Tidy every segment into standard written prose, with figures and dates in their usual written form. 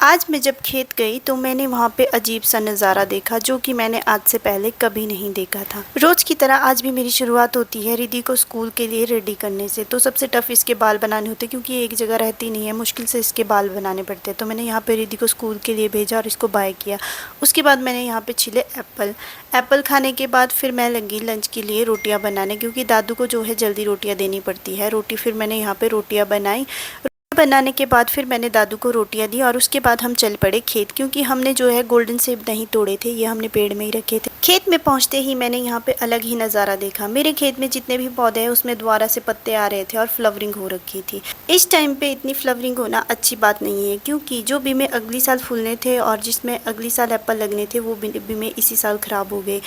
आज मैं जब खेत गई तो मैंने वहाँ पे अजीब सा नज़ारा देखा जो कि मैंने आज से पहले कभी नहीं देखा था। रोज़ की तरह आज भी मेरी शुरुआत होती है रिद्धि को स्कूल के लिए रेडी करने से। तो सबसे टफ़ इसके बाल बनाने होते क्योंकि एक जगह रहती नहीं है, मुश्किल से इसके बाल बनाने पड़ते हैं। तो मैंने यहाँ पे रिद्धि को स्कूल के लिए भेजा और इसको बाय किया। उसके बाद मैंने यहाँ पे छिले एप्पल खाने के बाद फिर मैं लगी लंच के लिए रोटियाँ बनाने, क्योंकि दादू को जो है जल्दी रोटियाँ देनी पड़ती है। फिर मैंने यहाँ पे रोटियाँ बनाने के बाद फिर मैंने दादू को रोटियां दी और उसके बाद हम चल पड़े खेत, क्योंकि हमने जो है गोल्डन सेब नहीं तोड़े थे, ये हमने पेड़ में ही रखे थे। खेत में पहुंचते ही मैंने यहाँ पे अलग ही नज़ारा देखा। मेरे खेत में जितने भी पौधे हैं उसमें दोबारा से पत्ते आ रहे थे और फ्लावरिंग हो रखी थी। इस टाइम पे इतनी फ्लावरिंग होना अच्छी बात नहीं है, क्योंकि जो बीमे अगली साल फूलने थे और जिसमें अगली साल एप्पल लगने थे वो बीमे इसी साल ख़राब हो गए।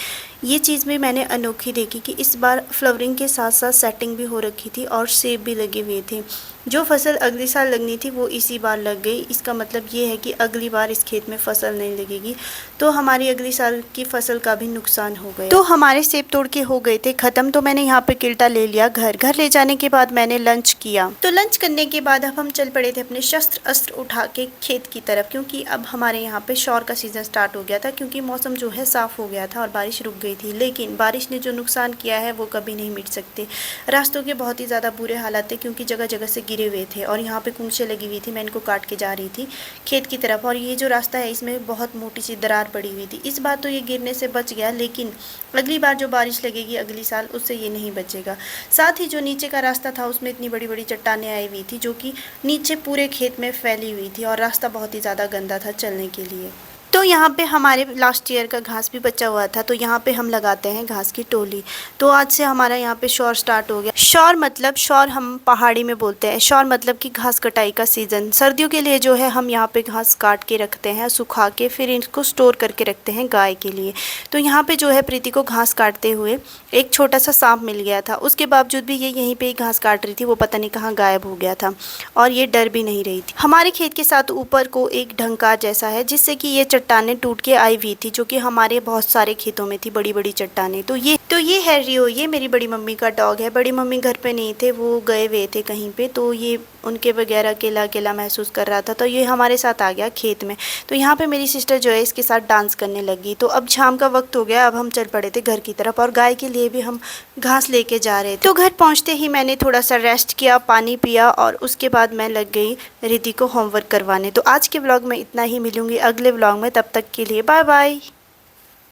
ये चीज़ भी मैंने अनोखी देखी कि इस बार फ्लावरिंग के साथ साथ सेटिंग भी हो रखी थी और सेब भी लगे हुए थे। जो फसल अगली साल लगनी थी वो इसी बार लग गई। इसका मतलब ये है कि अगली बार इस खेत में फसल नहीं लगेगी, तो हमारी अगली साल की फसल का भी नुकसान हो गया। तो हमारे सेब तोड़ के हो गए थे ख़त्म। तो मैंने यहाँ पे किल्टा ले लिया। घर ले जाने के बाद मैंने लंच किया। तो लंच करने के बाद अब हम चल पड़े थे अपने शस्त्र अस्त्र उठा के खेत की तरफ, क्योंकि अब हमारे यहाँ पे शौर का सीज़न स्टार्ट हो गया था, क्योंकि मौसम जो है साफ़ हो गया था और बारिश रुक गई थी। लेकिन बारिश ने जो नुकसान किया है वो कभी नहीं मिट सकते। रास्तों के बहुत ही ज़्यादा बुरे हालात थे, क्योंकि जगह जगह से गिरे हुए थे और यहाँ पे कूंचे लगी हुई थी। मैं इनको काट के जा रही थी खेत की तरफ, और ये जो रास्ता है इसमें बहुत मोटी सी दरार पड़ी हुई थी। इस बार तो ये गिरने से बच गया, लेकिन अगली बार जो बारिश लगेगी अगली साल, उससे ये नहीं बचेगा। साथ ही जो नीचे का रास्ता था उसमें इतनी बड़ी बड़ी चट्टानें आई हुई थी जो कि नीचे पूरे खेत में फैली हुई थी, और रास्ता बहुत ही ज़्यादा गंदा था चलने के लिए। तो यहाँ पे हमारे लास्ट ईयर का घास भी बचा हुआ था, तो यहाँ पे हम लगाते हैं घास की टोली। तो आज से हमारा यहाँ पे शौर स्टार्ट हो गया। शौर हम पहाड़ी में बोलते हैं। शौर मतलब कि घास कटाई का सीज़न। सर्दियों के लिए जो है हम यहाँ पे घास काट के रखते हैं, सुखा के फिर इनको स्टोर करके रखते हैं गाय के लिए। तो यहाँ पे जो है प्रीति को घास काटते हुए एक छोटा सा सांप मिल गया था। उसके बावजूद भी ये यहीं पर ही घास काट रही थी, वो पता नहीं कहाँ गायब हो गया था और ये डर भी नहीं रही थी। हमारे खेत के साथ ऊपर को एक ढंका जैसा है, जिससे कि ये चट्टानें टूट के आई हुई थी, जो कि हमारे बहुत सारे खेतों में थी, बड़ी बड़ी चट्टानें। तो ये है रियो, ये मेरी बड़ी मम्मी का डॉग है। बड़ी मम्मी घर पे नहीं थे, वो गए हुए थे कहीं पे, तो ये उनके वगैरह अकेला अकेला महसूस कर रहा था, तो ये हमारे साथ आ गया खेत में। तो यहाँ पे मेरी सिस्टर जो है इसके साथ डांस करने लगी। तो अब शाम का वक्त हो गया, अब हम चल पड़े थे घर की तरफ, और गाय के लिए भी हम घास लेके जा रहे थे। तो घर पहुँचते ही मैंने थोड़ा सा रेस्ट किया, पानी पिया, और उसके बाद मैं लग गई रिद्धि को होमवर्क करवाने। तो आज के व्लॉग में इतना ही, मिलूंगी अगले व्लॉग में, तब तक के लिए बाय बाय।